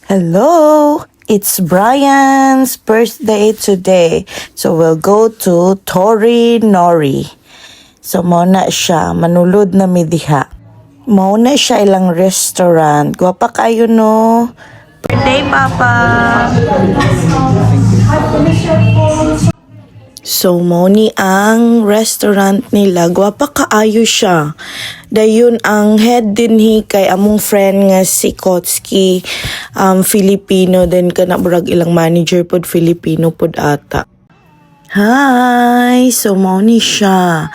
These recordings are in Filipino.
Hello! It's Brian's birthday today. So we'll go to Tori Nori. So mauna siya, manulod na mi diha. Mauna siya ilang restaurant. Gwapa kayo no? Birthday, Papa! So, mauni ang restaurant nila. Gwapa kaayo siya. Dayon ang head dinhi kay among friend nga si Kotski, Filipino. Then kanaburag ilang manager pod Filipino pod ata. Hi! So, mauni siya.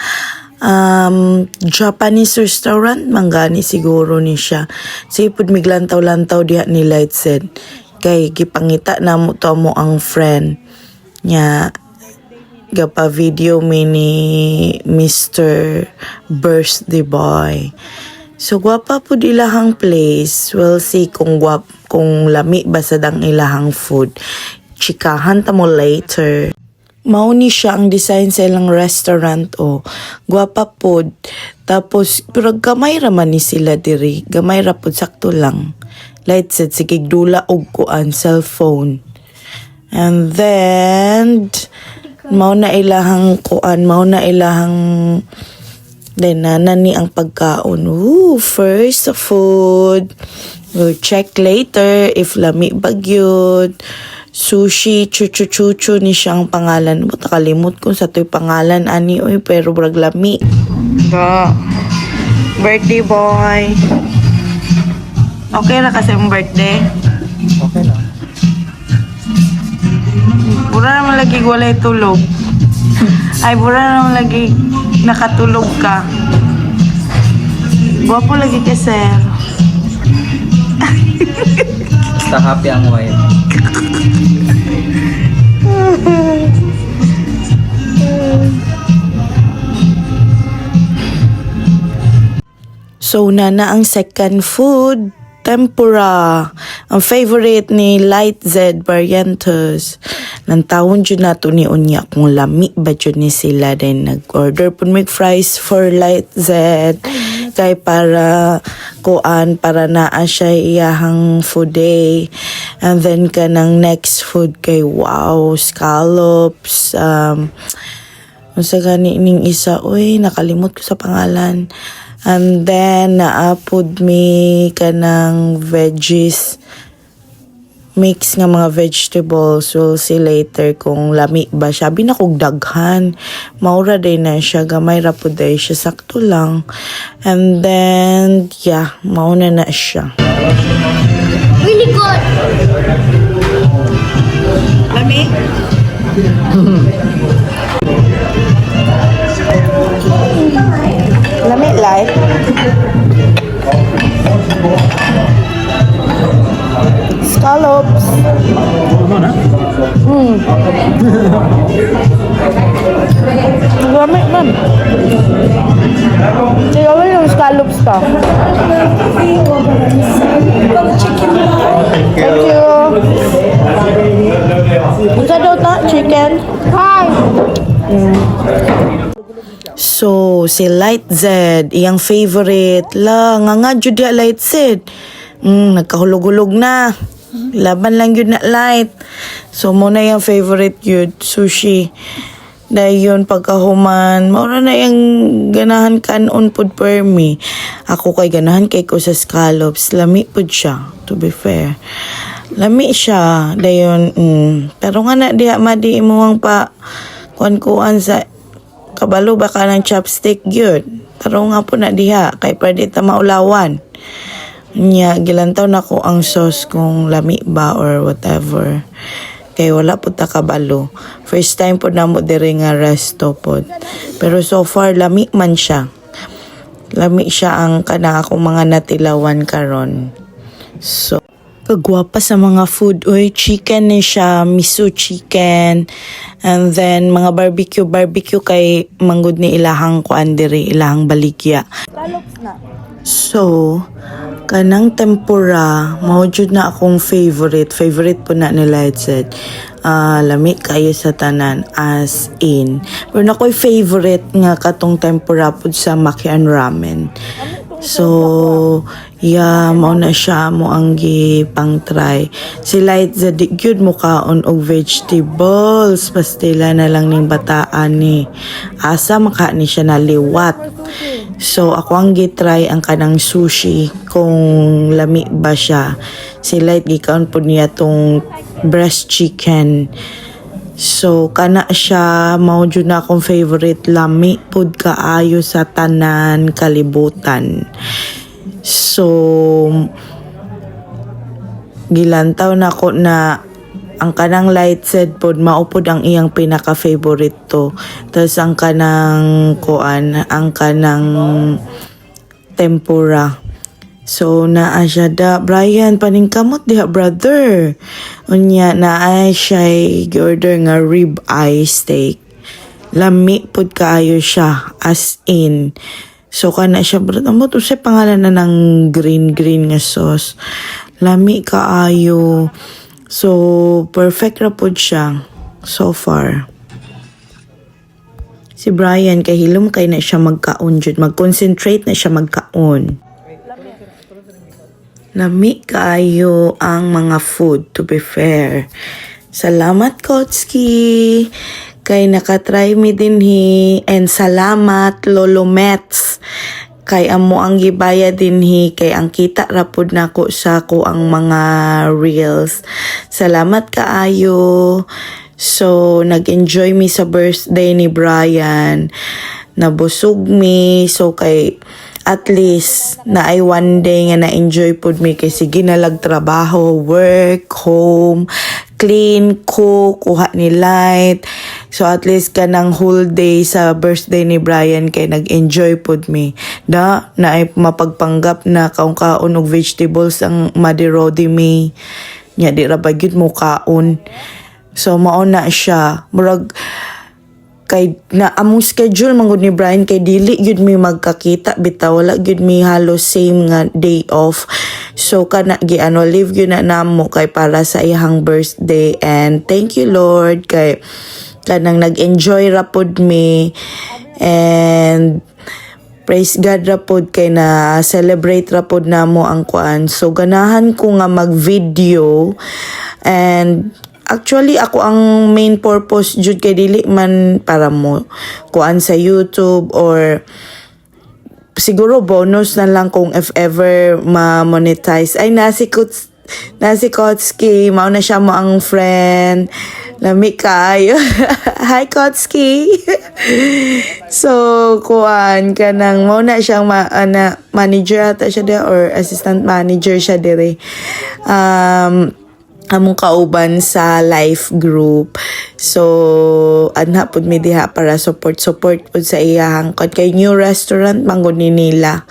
Japanese restaurant, manggani siguro ni siya. Sige pod miglantaw-lantaw diha ni Lightset. Kay gipangita na mo to mo ang friend nya. Gapa video ni Mr. Birthday Boy. So gwapa po ilahang place. We'll see kung lami ba sa dang ilahang food. Chikahan ta mo later. Mauni siya ang design sa ilang restaurant gwapa pod. Tapos pero gamay ra man ni sila diri. Gamay ra pod sakto lang. Light set sige dula og kuan cellphone. And then mao na ilahang nani ang pagkaon. First food. We'll check later if lami bagyod. Sushi, chuchu ni siyang pangalan. Buta kalimot ko sa to'y pangalan ani pero brag lami. Birthday boy. Okay na kasi ang birthday? Okay lang. Bura naman lagi walay tulog. Ay, bura naman lagi nakatulog ka. Guwapo lagi ka, sir. Basta happy ang wife. So, na ang second food. Tempura. Ang favorite ni Light Z Barrientos. Nantawon dyan nato ni Unya kung lami ba dyan ni sila. Then nag-order po make fries for Light Z. Kay para naa siya iyahang food day. And then kanang next food kay scallops. Sa gani ning isa. Nakalimot ko sa pangalan. And then, naapod mi kanang veggies. Mix nga mga vegetables. We'll see later kung lami ba siya. Binakog daghan. Maura day na siya. Gamay rapod day siya. Sakto lang. And then, mauna na siya. Really good. Lami? Lami light. Scallops. Lami man. Siguro yung scallops pa. Thank you. Isa daw ta? Chicken? Hi. So, si Light Z, iyang favorite. Nga jud ya Light Z. Nagkahulog-hulog na. Laban lang yun na Light. So, muna yung favorite yun, sushi. Dahil yun, pagkahuman, maura na yung ganahan kanon pod per me. Ako kay ganahan kay ko sa scallops. Lami pod siya, to be fair. Lami siya. Dahil yun, pero nga na diha madi imuwang pa kuan-kuan sa kabalo baka ng chopstick yun. Pero nga po na diha, kay pwede ta maulawan. Gilantaw na ko ang sauce kung lami ba or whatever. Kay wala po ta kabalo. First time po na mo diri nga resto po. Pero so far, lami man siya. Lami siya ang kanang akong mga natilawan karon. So, kagwapa sa mga food. Chicken ni siya, miso chicken. And then, mga barbecue kay manggod ni ilahang kuan diri, ilahang baligya. So, kanang tempura, maujud na akong favorite. Favorite po na nila Lightset. Lami kayo sa tanan as in. Pero na ko'y favorite nga katong tempura po sa Makian Ramen. So, yeah, mao na siya mo ang pang try. Si Light za di gyud mo kaon og vegetables, pastila na lang ning bataan ni. Asa maka ni siya naliwat. So, ako ang gitry ang kanang sushi kung lami ba siya. Si Light gikaon po niya tong breast chicken. So, kana siya, mao jud na akong favorite, lami pud kaayo sa tanan kalibutan. So, gilantaw na ko na ang kanang light said pod maupod ang iyang pinaka-favorite to. Tapos ang kanang ang kanang tempura. So, naa siya da, Brian, paningkamot diha, brother. Unya, naa siya order nga rib eye steak. Lami pud kaayo siya, as in. So, kana siya, brother, mo to siya pangalan na ng green nga sauce. Lami kaayo. So, perfect ra pud siya, so far. Si Brian, kay hilom kay na siya magkaon jud, mag-concentrate na siya magkaon. Lami kaayo ang mga food, to be fair. Salamat, Kotski. Kay nakatry mi dinhi. And salamat, Lolo Mets. Kay amo ang gibaya dinhi. Kay ang kita rapod nako sa ko ang mga reels. Salamat kaayo. So, nag-enjoy mi sa birthday ni Brian. Nabusog mi. So, kay at least na ay one day nga na-enjoy pod mi kay sige na trabaho, work, home, clean, cook, kuha ni Light. So at least kanang whole day sa birthday ni Brian kay nag-enjoy pod mi. Na ay mapagpanggap na kaon og vegetables ang madirodi mi. Nya di ra ba gyud mo kaon. So mao na siya. Murag kay na among schedule mangud ni Brian kay dili gyud mi magkakita bitaw, wala gyud mi halos same nga day off. So kana leave gyud na namo kay para sa iyang birthday, and thank you Lord kay kanang nag-enjoy ra pod mi, and praise God ra pod kay na celebrate ra pod namo ang kuan. So ganahan ko nga mag-video, and actually, ako ang main purpose jud kay dili man para mo kuan sa YouTube, or siguro bonus na lang kung if ever ma-monetize. Ay, nasi Kotski, mao na siya mo ang friend. Lami kayo. Hi, Kotski. So, kuan kanang mao na siyang manager ata siya there, or assistant manager siya dire. Among kauban sa life group. So, anha pud mi diha para support pud sa iyang kay new restaurant manggod ni nila.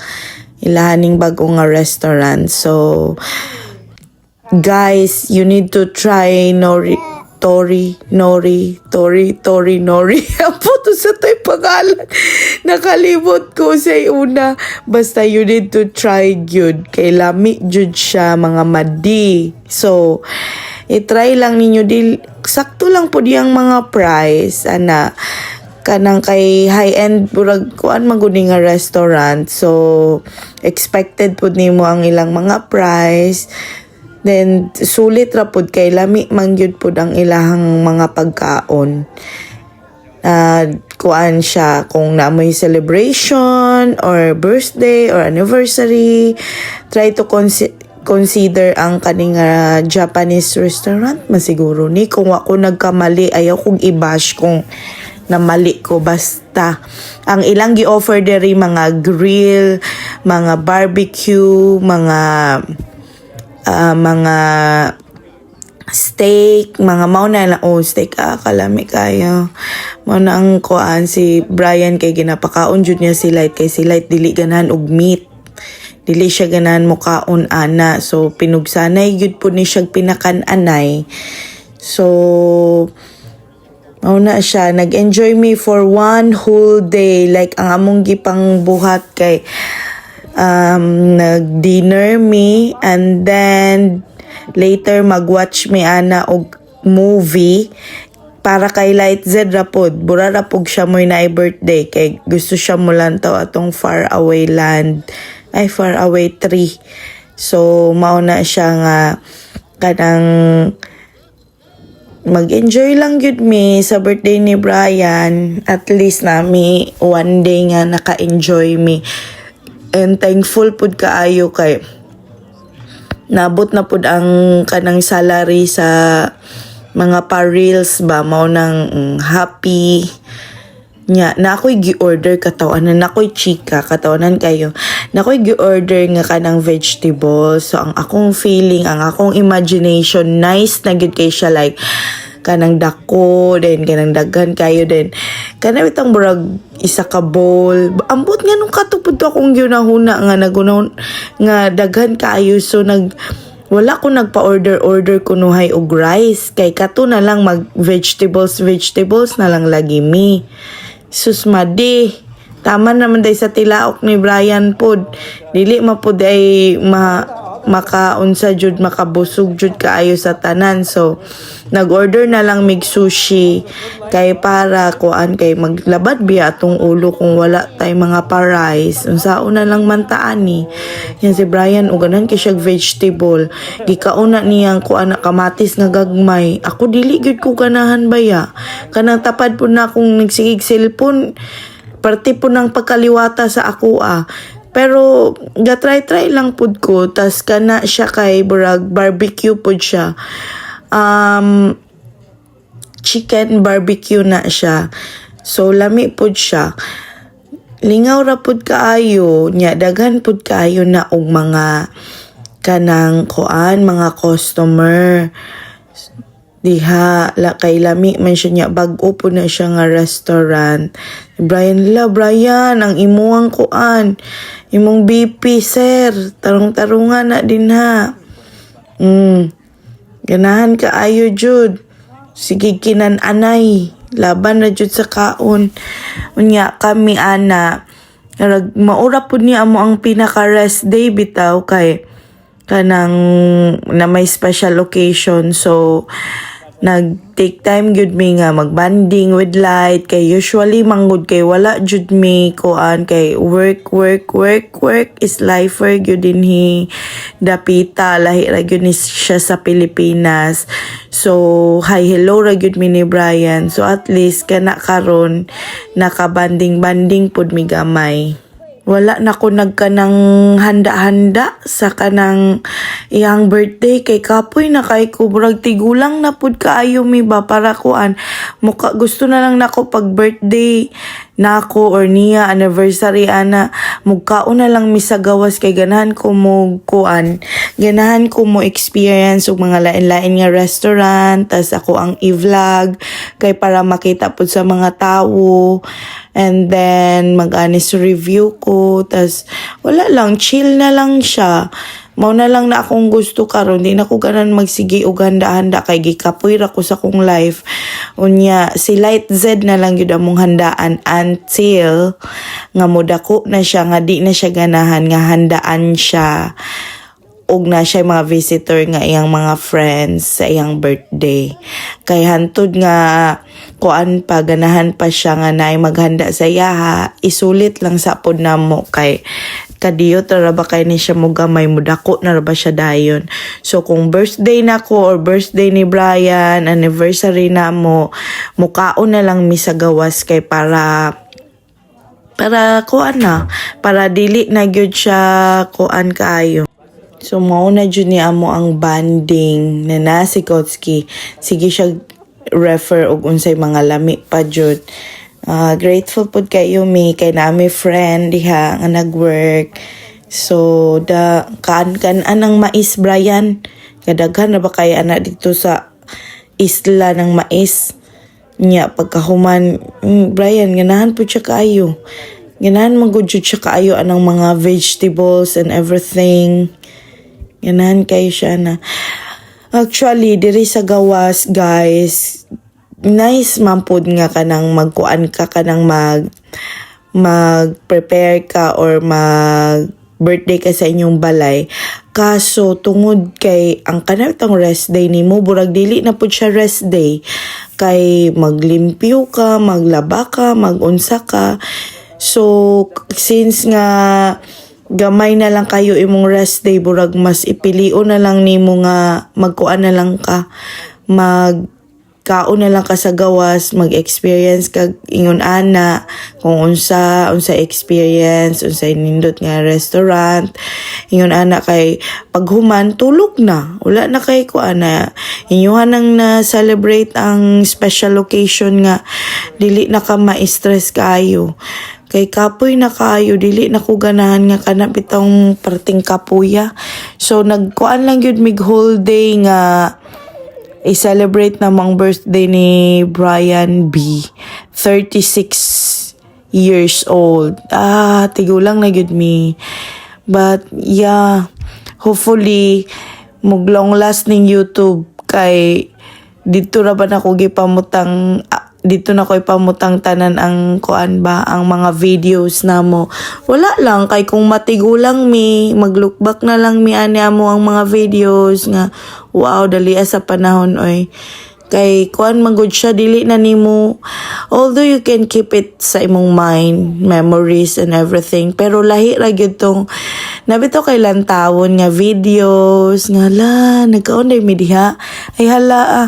Ilahaning bago nga restaurant. So, guys, you need to try Tori Nori. Apo to sa to'y pangalan. Nakalimot ko sa una. Basta you need to try gyud. Kay lami jud siya, mga madi. So, i-try lang ninyo. Sakto lang po diyang mga price. Kanang kay high-end, burag kuan maguni nga restaurant. So, expected po nimo ang ilang mga price. Then, sulit ra pud kay lami mangyud pud ang ilahang mga pagkaon. Kuan siya kung naamoy celebration or birthday or anniversary, try to consider ang kaning Japanese restaurant. Masiguro ni kung ako nagkamali, ayaw kong i-bash kung namali ko, basta ang ilang gi-offer diri mga grill, mga barbecue, mga steak, mga mauna na steak, kalami kayo. Mauna ang kuan si Brian kay ginapakaon jud niya si Light, kay si Light dili ganahan og meat. Dili siya ganahan mo kaon ana. So pinugsanay gyud po ni siya pinakan-anay. So mauna siya, nag-enjoy me for one whole day. Like ang among gipang buhat kay nag-dinner me, and then later mag-watch me ana og movie para kay Light Z rapod. Bura rapog siya mo'y na birthday kay gusto siya mo lang atong far away land ay far away 3. So mao na siya nga kanang mag-enjoy lang gyud mi sa birthday ni Brian. At least nami one day nga naka-enjoy mi. And thankful pud kaayo kay nabot na pud ang kanang salary sa mga pa-reels ba mao nang happy nya na ako'y gi-order katawanan na ako'y chika katawanan kayo na ako'y gi-order nga kanang vegetables. So ang akong feeling, ang akong imagination nice na gyud kay siya, like kanang dako then kanang daghan kayo then kanang itang burag isa ka bowl ambot nga nung katupod to akong ginahuna nga nagunahon nga daghan kayo. So wala ko nagpa-order kunuhay og rice kay kato na lang mag vegetables na lang lagi mi. Sus madi, tama naman day sa tilaok ni Brian pod. Dili mapod ay makaunsa jud makabusog jud kaayo sa tanan. So nag-order na lang mig sushi kay para kuan kay maglabad biya atong ulo kung wala tay mga pa-rice. Unsaon na lang man taani. Yan si Brian uganan kay siya vegetable. Gikauna niyang kuan na kamatis nga gagmay. Ako dili gyud ko ganahan baya. Kanang tapad po na akong nagsigig cellphone. Parte po ng pagkaliwata sa ako Pero gatry lang pud ko tas kana siya kay burag barbecue pud siya. Chicken barbecue na siya. So lami pud siya. Lingaw ra pud kaayo nya daghan pud kaayo na og mga kanang kuan mga customer. Diha kay lami man siya nya bag-o po na siya nga restaurant. Brian ang imuang kuan imong BP sir tarong-tarungan na din ha. Ganahan ka ayo jud. Sige kinan-anay. Laban na jud sa kaon. Unya kami ana. Maura po niya amo ang pinaka-rest day bitaw kay kanang na may special occasion. So nag-take time gyud mi nga magbanding with light kay usually manggod kay wala jud mi kuan kay work is lifer gyud dinhi dapita lahi ra gyud ni siya sa Pilipinas. So hi hello ra gyud mi ni Brian. So at least kana karon nakabanding pud mi gamay. Wala na ko nagkanang handa-handa sa kanang iyang birthday kay kapoy na kay kubrag tigulang na pud kaayo mi ba para kuan muka gusto na lang nako pag birthday nako or niya anniversary ana mugkaon na lang mi sa gawas kay ganahan ko mo kuan ganahan ko mo experience og mga lain-lain nga restaurant tas ako ang i-vlog kay para makita pud sa mga tawo. And then, mag-honest review ko. Tas, wala lang. Chill na lang siya. Mao na lang na akong gusto karon. Di na ko ganan magsigi og handa-handa. Kay gikapoy ra ko sa kong life. Unya, si Light Z na lang yun among handaan. Until, nga modako na siya. Nga di na siya ganahan. Nga handaan siya. Og na siya mga visitor nga iyang mga friends sa iyang birthday. Kay hantod nga kuan pa ganahan pa siya nga naay maghanda sa yaha, isulit lang sa pod namo kay kadiyo ra ba kay ni siya mo gamay mudako na ra ba siya dayon. So kung birthday nako or birthday ni Brian, anniversary namo, mukaon na lang mi sa gawas kay para kuan na, para dili na gyud siya kuan kaayo. So, mauna dyan ni amo ang banding na si Kotski. Sige siya refer og unsay mga lami pa dyan. Grateful po kayo mi kay nami friend diha nga nag-work. So, kaan-anang mais, Brian. Kadaghan na ba kay anak dito sa isla ng mais? Nya, pagkahuman, Brian, ganahan po siya kaayo. Ganahan mag-udjud siya kaayo anang mga vegetables and everything. Ganahan kayo siya na. Actually, diri sa gawas, guys, nice mampod nga kanang magkuan ka kanang mag-prepare ka or mag-birthday ka sa inyong balay. Kaso, tungod kay ang kanang rest day ni mo, burag dili na po siya rest day. Kay maglimpyo ka, maglaba ka, magunsa ka. So, since nga gamay na lang kayo imong rest day, burag mas ipilio na lang nimo nga magkuan na lang ka, magkaon na lang ka sa gawas, mag-experience kag ingon ana kung unsa experience, unsa nindot nga restaurant, ingon ana kay paghuman tulog na, wala na kay kuan na inyuhan nang na celebrate ang special occasion nga dili na ka ma-stress kayo. Kay kapoy na kayo, dili na ko ganahan nga kana bitong parting kapuya. So nagkuan lang yun mig whole day nga i-celebrate namang birthday ni Brian B. 36 years old. Tigulang na yun mi. But yeah, hopefully long last ning YouTube kay dito ra ba na ko gipamutang dito na ko ipamutang tanan ang kuan ba ang mga videos namo. Wala lang kay kung matigulang mi mag-look back na lang mi ani amo ang mga videos nga wow dali sa panahon oy. Kay kuan man gud siya dili na nimo, although you can keep it sa imong mind, memories and everything, pero lahi ra gyud tong nabito kay lantawon nga videos nga la nagkaon mi diha ay hala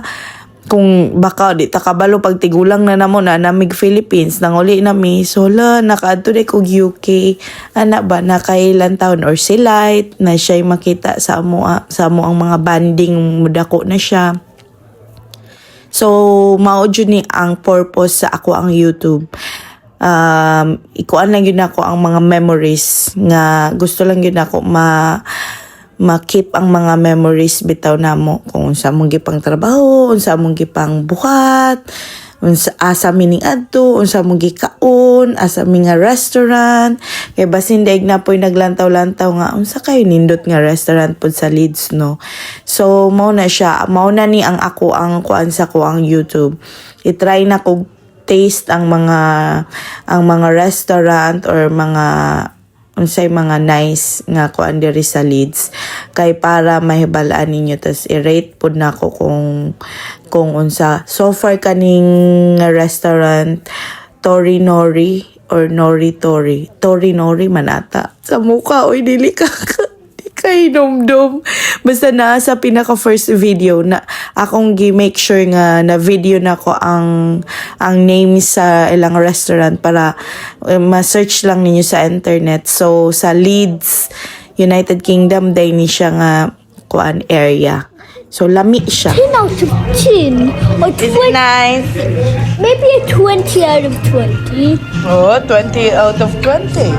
kung baka di ta kabalo pag tigulang na namo na namig Philippines nanguli na mi sola nakaadto di kog UK ana ba na kay ilang taon or si Light na siya makita sa amo ang mga banding mudako na siya. So mao jud ni ang purpose sa ako ang YouTube. Ikuan lang yun ako ang mga memories nga gusto lang yun ako ma-keep ang mga memories bitaw namo kung sa mong gipang trabaho, unsa mong gipang buhat, unsa asa mining adto, unsa mong gikaon, asa mi nga restaurant. Kay basin daig na po'y naglantaw-lantaw nga unsa kay nindot nga restaurant pud sa Leeds no. So mao na siya, mao na ni ang ako ang kuan sa ko ang YouTube. I-try na ko taste ang mga restaurant or mga unsay mga nice nga kuan diri sa Leeds kay para mahibalaan ninyo tas i-rate pud nako kung unsa so far kaning restaurant Torinori or Torinori manata sa mukha oy dili ka kay dumdum basta na sa pinaka first video na akong gi-make sure nga na video na ko ang name sa ilang restaurant para ma-search lang ninyo sa internet. So sa Leeds, United Kingdom day ni siya nga kuan area. So lami siya. 10 out of 10 or 20. Is it nice? Maybe a 20 out of 20. Oh, 20 out of 20.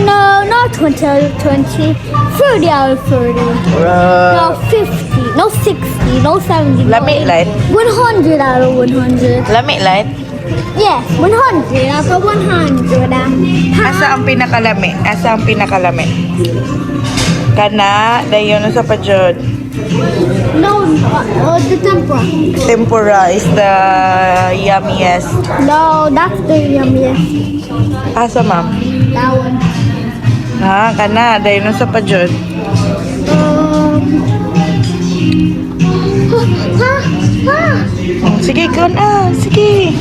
No, not 20 out of 20. 30 out of 30. No, 50. No, 60. No, 70. Lami light. 100 out of 100. Lami light. Yes, 100 out of 100. Asa ang pinakalami? Kana dayon sa pajud. No, the tempura. Tempura is the yummiest. No, that's the yummiest. Asa ma'am? That one. Kana dayon sa pajud. Sige kon sige.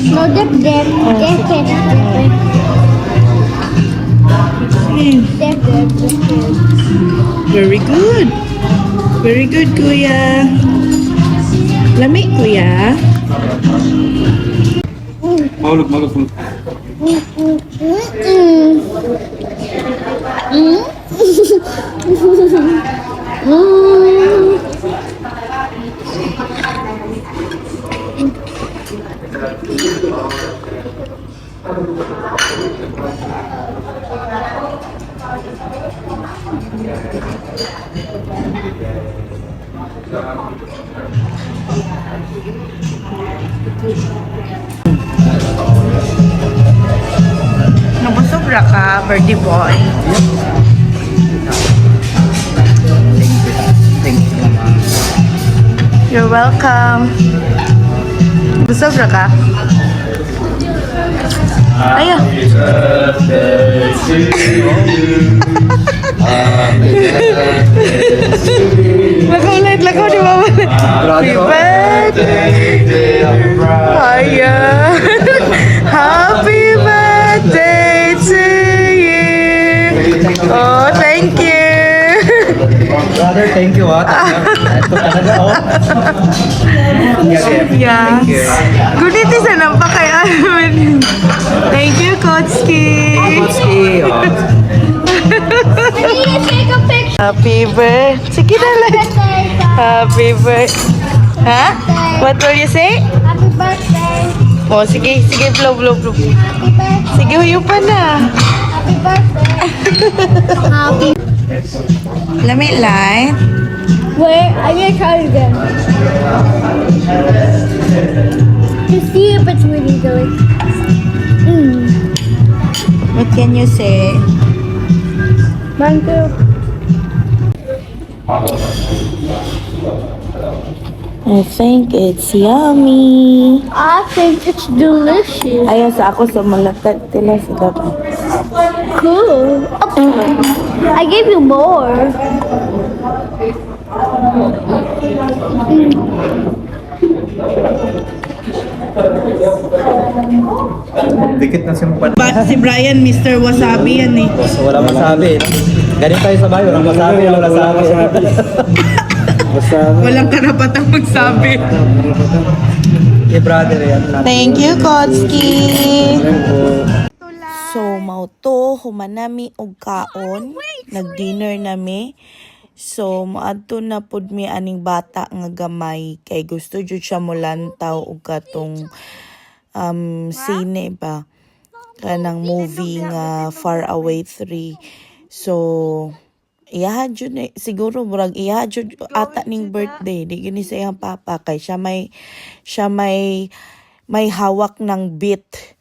No, dip. Dip. Very good. Very good, kuya. Lami, kuya. Maulog. Nabusog ra ka, birthday boy. Thank you, Mama. You're welcome. Busog ra ka? Ayo. Lagaw di Mama. Happy birthday, Aya. Happy birthday to you. Brother, thank you ha. Ito talaga oh. Yeah. Thank you. Good it is na pa kay Alvin. Thank you, Kotski. Koski, oh. I need to take a picture. Happy birthday. Sige na lang. Happy birthday. Ha? What will you say? Happy birthday. Oh, sige, sige, blow. Happy birthday. Sige, huyupan na. Happy birthday. Happy. Lamig light. Wait, I'm gonna try it again. To see if it's really good. What can you say? Mango. I think it's yummy. I think it's delicious. Ayaw sa ako sa malakat tila sa dapat. Cool. I gave you more. Dikit na si mukha. Si Brian, Mr. Wasabi yan eh. So, wala masabi. Ganito tayo sa bayo. Walang masabi. Walang masabi. Walang karapatang magsabi. Hey, brother, yan. Thank you, Kotski. So, mauto, humanami og kaon. Nag-dinner nami. So, maadto na pud mi aning bata nga gamay. Kay gusto jud siya molantaw og katong sine ba. Kanang movie nga Far Away 3. So, iyaha jud siguro murag iyaha jud ata ning birthday di gini sa iyang papa kay siya may hawak ng beat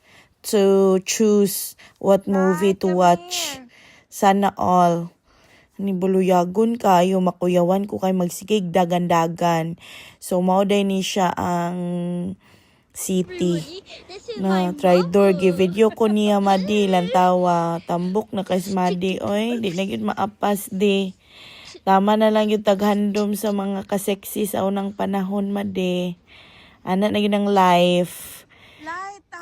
to choose what movie to watch. Sana all ni buluyagon kayo makuyawan ko kay magsigig dagan-dagan. So mao day ni siya ang city na tridor gi video ko niya madi lantawa tambok na kay madi oy di na gyud maapas di tama na lang yung taghandom sa mga kaseksi sa unang panahon madi ana na gyud ang life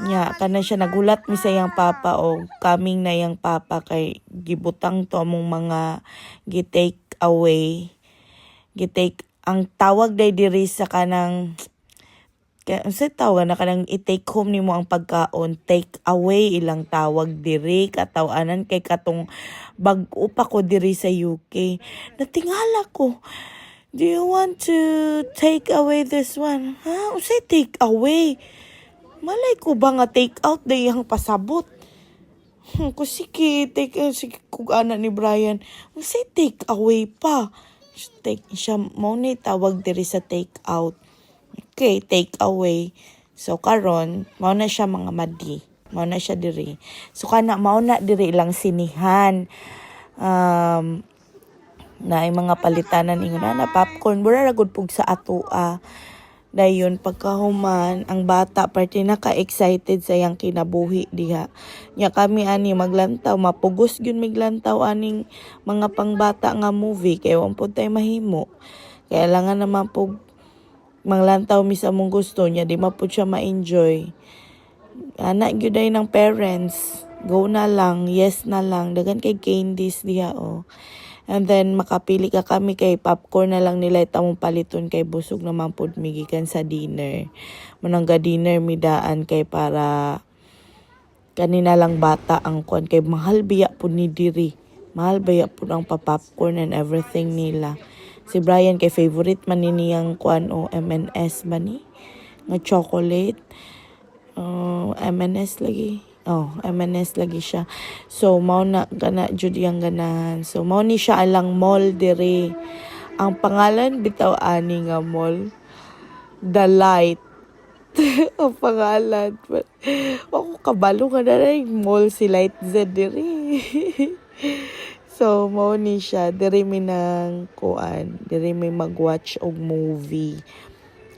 nya kana siya nagulat mi sa iyang papa o coming na iyang papa kay gibutang to among mga gi-take away gi-take ang tawag day diri sa kanang kaya sa tawag na kanang i-take home nimo ang pagkaon, take away ilang tawag diri katawanan kay katong bag-o pa ko diri sa UK. Natingala ko, do you want to take away this one? Ha? Unsay take away? Malay ko ba nga take out day ang pasabot? Ko sige, sige kung ana ni Brian. Unsay take away pa? Take siya mo ni tawag diri sa take out. Okay, take away. So karon, mao na siya mga madi. Mao na siya diri. So kana mao na diri lang sinihan. Na ay mga palitanan ingon na popcorn bura ra gud pug sa atoa. Dayon pagkahuman ang bata parte na ka-excited sa yang kinabuhi diha. Nya kami ani maglantaw mapugos gyud miglantaw aning mga pangbata nga movie kay wa pud tay mahimo. Kailangan naman pug manglantaw mi sa mong gusto niya, di mapud siya ma-enjoy. Anak gyud ay ng parents, go na lang, yes na lang, dagan kay candies diha oh. And then makapili ka kami kay popcorn na lang nila itamong paliton kay busog naman pud mi gikan sa dinner. Manangga dinner mi daan kay para kanina lang bata ang kuan kay mahal biya pud ni diri. Mahal biya pud ang popcorn and everything nila. Si Brian kay favorite man ni niyang kuan o M&S ba ni? Nga chocolate. M&S lagi. M&S lagi siya. So mao na gana jud yang ganahan. So mao ni siya alang mall dire. Ang pangalan bitaw ani nga mall. The Light. Ang pangalan. Ako kabalo nga na mall si Light Z dire. So, mao ni siya. Diri mi nang kuan. Diri mi mag-watch og movie.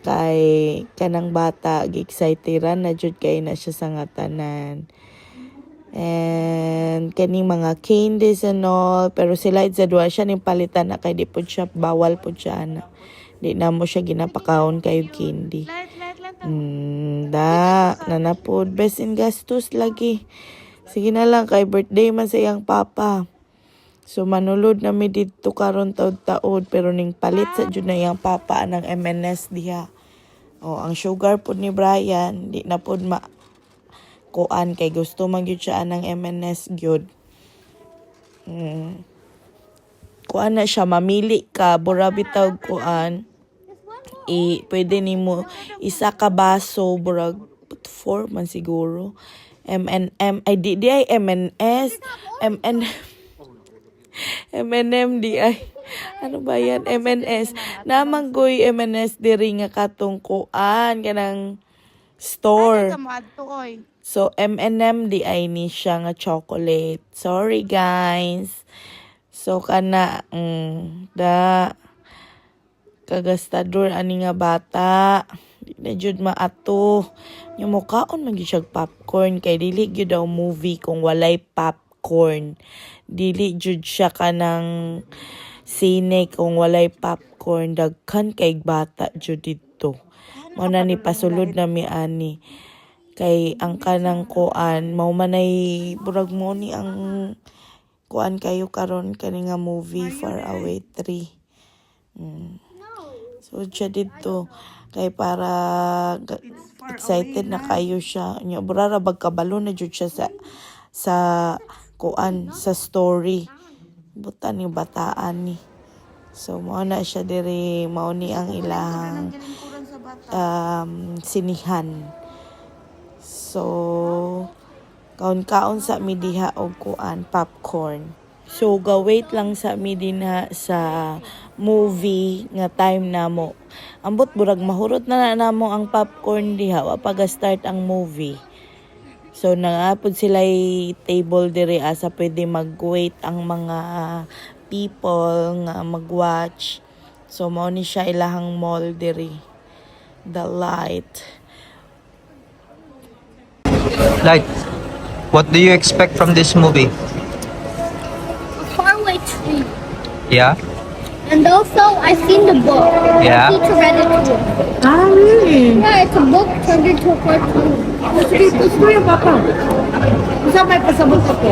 Kay kanang bata, gi-exciteran na jud kay na siya sa ngatanan. And kaning mga candies and all. Pero sila itzadwa siya ning palitan na kay di po siya, bawal po siya na. Di na mo siya ginapakaon kayo candy. Nanapod. Best in gastos lagi. Sige na lang, kay birthday man sa iyang papa. So manulod na mi dito karon taud-taud pero ning palit sa jud na yang papa ng MNS diha. Oh, ang sugar pod ni Brian di na pod kuan kay gusto man gyud siya ng MNS gyud. Kuan na siya mamili ka bura bitaw kuan. Pwede nimo isa ka baso burag 4 man siguro. M&M ay di ay MNS M&M di ay ano ba yan MNS namanggoy MNS diri nga katong kuan kanang store. So M&M di ay ni siya nga chocolate. Sorry guys. So kana da kagastador ani nga bata. Di na jud maato. Yung mukhaon man gyud siya popcorn kay dili gyud daw movie kung walay popcorn. Dili jud siya kanang sine kung walay popcorn. Daghan kay bata jud dito. Mao na ni pasulod na mi ani. Kay ang kanang kuan mao manay burag mo ni ang kuan kayo karon kani nga movie Far Away 3. So siya dito kay para excited na kayo siya. Nya burara bagkabalo na jud siya sa kuan sa story. Butan ni bataan ni. So mao na siya diri mao ni ang ilang sinihan. So kaon-kaon sa mi diha og kuan popcorn. So ga-wait lang sa mi dinha sa movie nga time namo. Ambot burag mahurot na namo ang popcorn diha wa pa ga-start ang movie. So nangapod sila table diri asa pwede mag-wait ang mga people nga mag-watch. So mao ni siya ilahang mall diri. The Light. Light, what do you expect from this movie? Far Away Tree. Yeah? And also, I've seen the book. Yeah? I teach read it too. Ah, really? Yeah, it's a book turned into a cartoon. Gusto yung papa. Gusto may pasabot ako.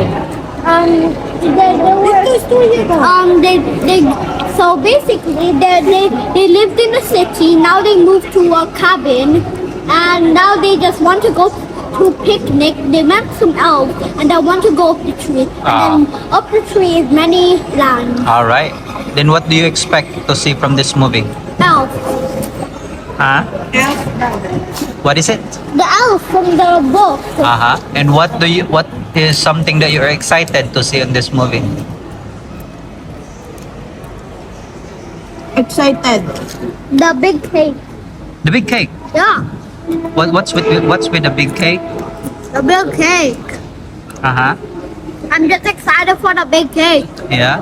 So basically, they lived in a city. Now they moved to a cabin, and now they just want to go to a picnic. They met some elves, and they want to go up the tree. And then up the tree is many lands. Alright. Then what do you expect to see from this movie? Elf. Huh? What is it? The elf from the book. And what is something that you're excited to see in this movie? Excited. The big cake. The big cake. Yeah. What's with the big cake? The big cake. I'm just excited for the big cake. Yeah.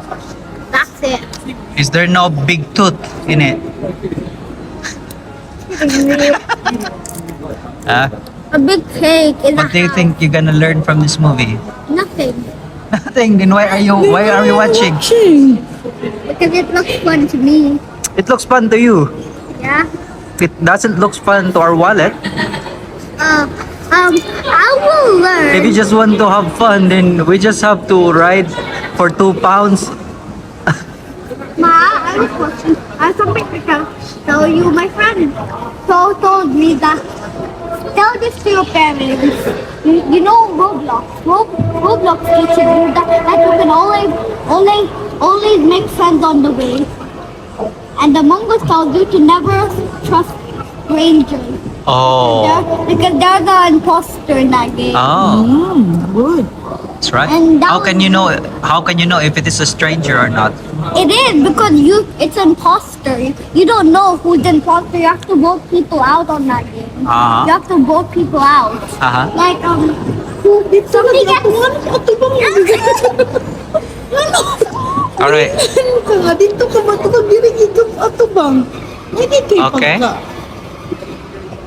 That's it. Is there no big tooth in it? A big cake is What do you think you're gonna learn from this movie? Nothing. Nothing. Then why are you watching? Because it looks fun to me. It looks fun to you. Yeah. It doesn't look fun to our wallet. I will learn. If you just want to have fun, then we just have to ride for 2 pounds. Ma, I have a question. I have something to tell you. My friend told me that tell this to your parents. You know Roblox. Roblox teaches you that you can always make friends on the way. And Among Us tells you to never trust strangers. Oh. Because they're the imposter in that game. Oh. Good. That's right. And that How can you know if it is a stranger or not? It is because it's imposter. You don't know who's imposter. You have to vote people out on that game. You have to vote people out. Like somebody gets Alright. Dito ka ba ito diri gigap ato bang? Okay.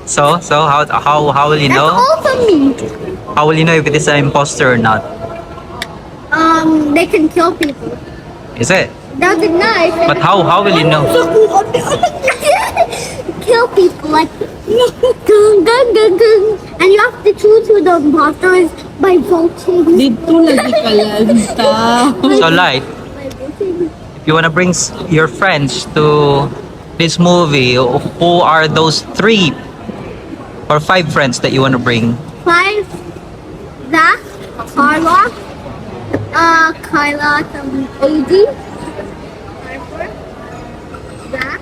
So how will you That's know? all for me. How will you know if it is an imposter or not? They can kill people. Is it? That's nice. But how will you know? Kill people like gung, gung, gung, gung. And you have to choose who the imposter is by voting. Dito lagi ka lang ta. So Light, you wanna bring your friends to this movie, who are those 3 or 5 friends that you wanna bring? 5, Zach, Carla, Kyla, AD, Harper, Zach,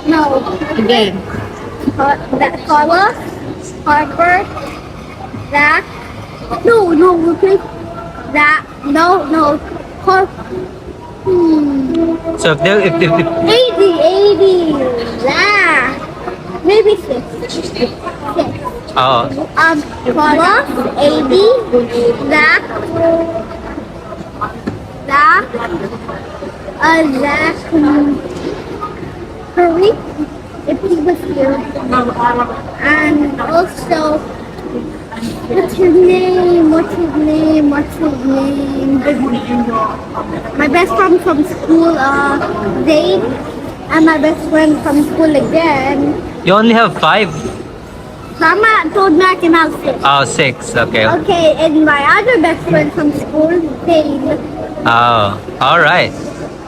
no. Again. Carla, Harper, Zach. No, replace that. No. So if they, if 80, Zach. Maybe 6. oh, Carla, AD, Zach, Hurry, if he was here. And also, what's his name? My best friend from school, Zayn, and my best friend from school again. you only have 5? Mama told me I can have 6. Oh, 6. Okay. Okay, and my other best friend from school, Zayn. Oh, all right.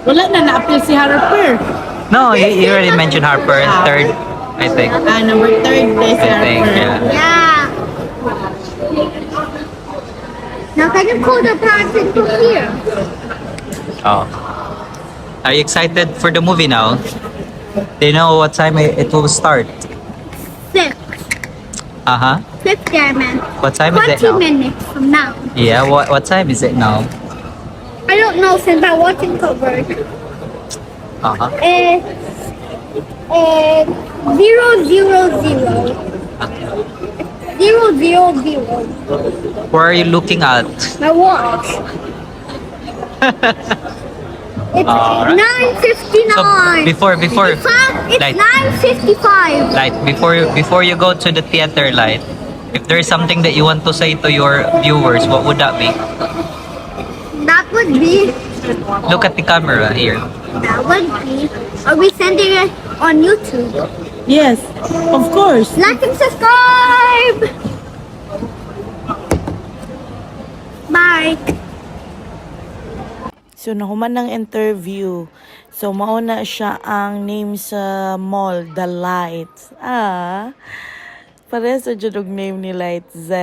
Wala na na-appeal si Harper. No, you already mentioned Harper, 3rd, I think. Number 3 is I think, yeah. Yeah. Now can you call the parents into here? Oh. Are you excited for the movie now? Do you know what time it will start? 6. Uh-huh. 50 minutes. What time is it 20 now? minutes from now. Yeah, what time is it now? I don't know since I'm watching covered. Uh-huh. It's 000. Where are you looking at? My watch. It's Alright. 9:59. So before It's like 9:55. like before you go to the theater, like if there's something that you want to say to your viewers, what would that be? That would be. Look at the camera here. That would be. Are we sending it on YouTube? Yes, of course. Like and subscribe. Bye. So, nahuman ng interview. So, mauna siya ang name sa mall, The Lights. Pareha sa judog name ni Light Z.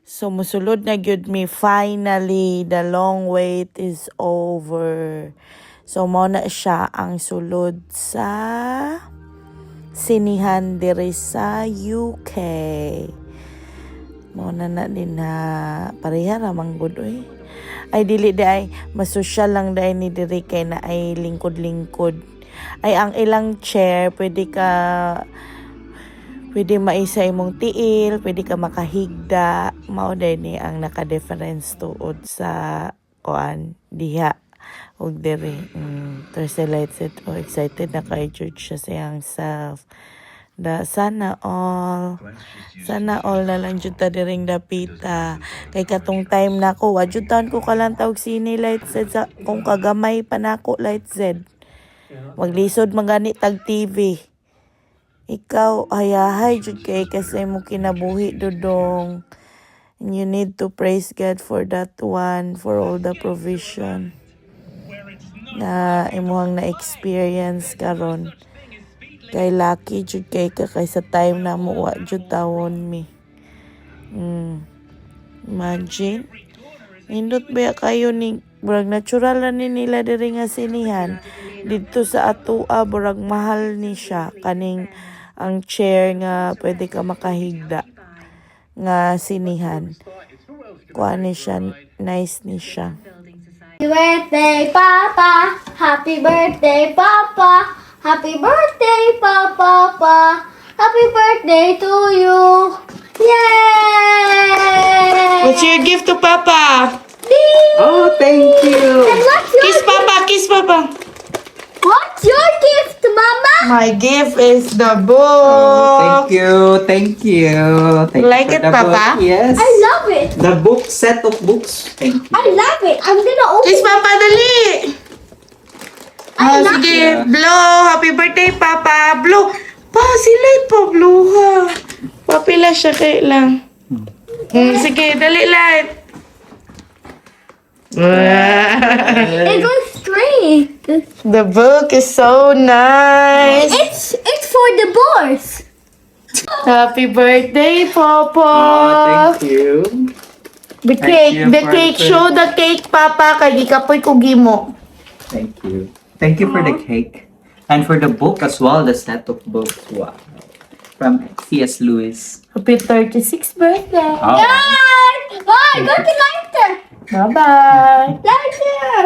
So, musulod na gyud mi. Finally, the long wait is over. So, mauna siya ang sulod sa sinihan diri sa UK. Mauna na din na pareha ramang good oy. Ay dili di ay masosyal lang dai ni diri kay na ay lingkod-lingkod. Ay ang ilang chair pwede maisa imong tiil, pwede ka makahigda. Mao dai ni ang naka-difference tuod sa kuan diha og diri. Thursday lights it. Oh, excited na kay George siya siyang self. Sana all na lang jud ta diring dapita kay katong time nako wajutan ko kalantaw sini Light Z sa kung kagamay pa nako Light Z maglisod magani tag TV ikaw hayahay jud kay kasi mo kinabuhi dudong and you need to praise God for that one, for all the provision na imuhang na experience karon. Kay lucky jud kay ka kay sa time na mo wa jud tawon mi. Imagine. Nindot ba kayo ni burag natural na ni nila diri nga sinihan dito sa atua burag mahal ni siya kaning ang chair nga pwede ka makahigda nga sinihan. Kuan ni siya, nice ni siya. Happy birthday, Papa! Happy birthday, Papa! Happy birthday, Papa! Happy birthday to you! Yay! What's your gift to Papa? Ding! Oh, thank you. And what's your Kiss Papa, kiss Papa. What's your gift, Mama? My gift is the Oh, book. thank you. Thank Like you it, for the Papa? book. Yes. I love it. The book, set of books. Thank you. I love it. I'm gonna open Kiss Papa, dali. I love Sige, blow. Happy birthday, Papa. Blow. Pa, si Light pa, blow ha. Papila siya kay lang. Sige, dali light. It goes straight. The book is so nice. It's for the boys. Happy birthday, Popo. you. The Thank cake, you the for cake. the- Show the cake, Papa. Kay gikapoy ko gimo. Thank you. Thank you for the cake. And for the book as well, the set of books. Wow. From C.S. Lewis. Happy 36th birthday. Oh. Guys, go to lighter. Bye-bye. Lighter.